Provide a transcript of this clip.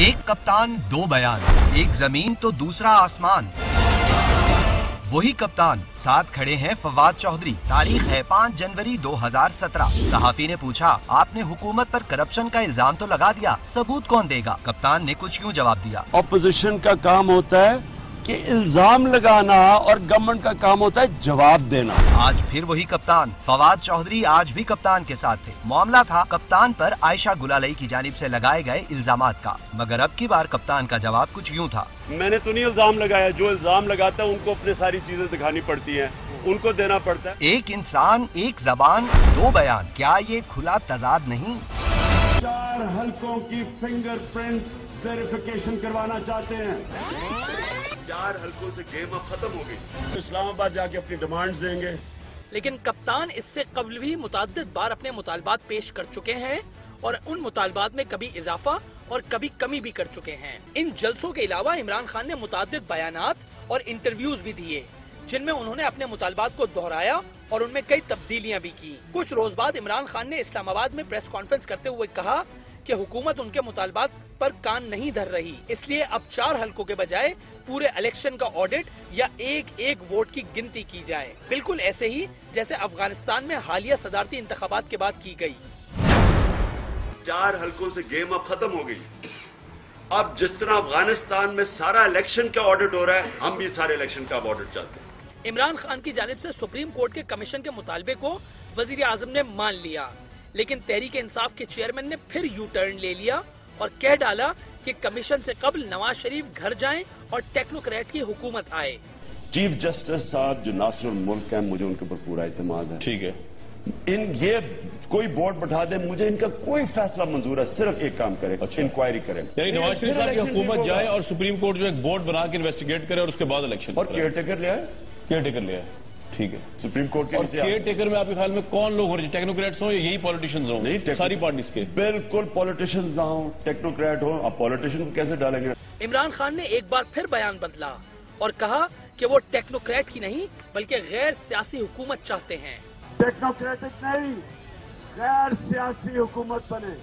एक कप्तान दो बयान, एक जमीन तो दूसरा आसमान। वही कप्तान, साथ खड़े हैं फवाद चौधरी। तारीख है 5 जनवरी 2017। सहाफी ने पूछा, आपने हुकूमत पर करप्शन का इल्जाम तो लगा दिया, सबूत कौन देगा? कप्तान ने कुछ यूं जवाब दिया, ऑपोजिशन का काम होता है कि इल्जाम लगाना और गवर्नमेंट का काम होता है जवाब देना। आज फिर वही कप्तान फवाद चौधरी आज भी कप्तान के साथ थे। मामला था कप्तान पर आयशा गुलालई की जानिब से लगाए गए इल्जामात का, मगर अब की बार कप्तान का जवाब कुछ यूं था। मैंने तो नहीं इल्जाम लगाया, जो इल्जाम लगाता है उनको अपने सारी चीजें दिखानी पड़ती हैं, उनको देना पड़ता है। एक इंसान, एक जबान, दो बयान, क्या ये खुला तजाद नहीं? 4 हलकों की फिंगरप्रिंट वेरिफिकेशन करवाना चाहते हैं। 4 हलकों से गेम अब खत्म हो गई। इस्लामाबाद जाके अपनी डिमांड्स देंगे। लेकिन कप्तान इससे कबल भी मुतअद्दिद बार अपने मुतालबात पेश कर चुके हैं और उन मुतालबात में कभी इजाफा और कभी कमी भी कर चुके हैं। इन जलसों के अलावा इमरान खान ने मुतअद्दिद बयानात और इंटरव्यूज भी दिए, जिनमें उन्होंने अपने मुतालबात को दोहराया और उनमें कई तब्दीलियां भी की। कुछ रोज बाद इमरान खान ने इस्लामाबाद में प्रेस कॉन्फ्रेंस करते हुए कहा कि हुकूमत उनके मुतालबात पर कान नहीं धर रही, इसलिए अब 4 हलकों के बजाय पूरे इलेक्शन का ऑडिट या एक एक वोट की गिनती की जाए, बिल्कुल ऐसे ही जैसे अफगानिस्तान में हालिया सदारती इंतखाबात के बाद की गई। 4 हलकों से गेम अब खत्म हो गई। अब जिस तरह अफगानिस्तान में सारा इलेक्शन का ऑडिट हो रहा है, हम भी सारे इलेक्शन का ऑडिट चाहते हैं। इमरान खान की जानिब से सुप्रीम कोर्ट के कमीशन के मुतालबे को वजीर आजम ने मान लिया, लेकिन तहरीक इंसाफ के चेयरमैन ने फिर यू टर्न ले लिया और कह डाला कि कमीशन से कबल नवाज शरीफ घर जाएं और टेक्नोक्रेट की हुकूमत आए। चीफ जस्टिस साहब जो नासिर मुल्क है, मुझे उनके ऊपर पूरा इत्मीनान है। ठीक है, ये कोई बोर्ड बैठा दे, मुझे इनका कोई फैसला मंजूर है, सिर्फ एक काम करे, इंक्वायरी करें। यानी नवाज शरीफ साहब की हुकूमत जाए और सुप्रीम कोर्ट जो एक बोर्ड बना के इन्वेस्टिगेट करे और उसके बाद इलेक्शन और केयरटेकर ले आए। केयरटेकर ले आए, ठीक है। सुप्रीम कोर्ट के नीचे केयरटेकर में आपके ख्याल में कौन लोग होने चाहिए? टेक्नोक्रेट्स हो या यही पॉलिटिशियंस हो? नहीं, सारी पार्टीज के। बिल्कुल पॉलिटिशियंस ना हो, टेक्नोक्रेट हो। अब पॉलिटिशियन को कैसे डालेंगे? इमरान खान ने एक बार फिर बयान बदला और कहा कि वो टेक्नोक्रेट की नहीं बल्कि गैर सियासी हुकूमत चाहते हैं। टेक्नोक्रेटिक नहीं, गैर सियासी हुकूमत बने।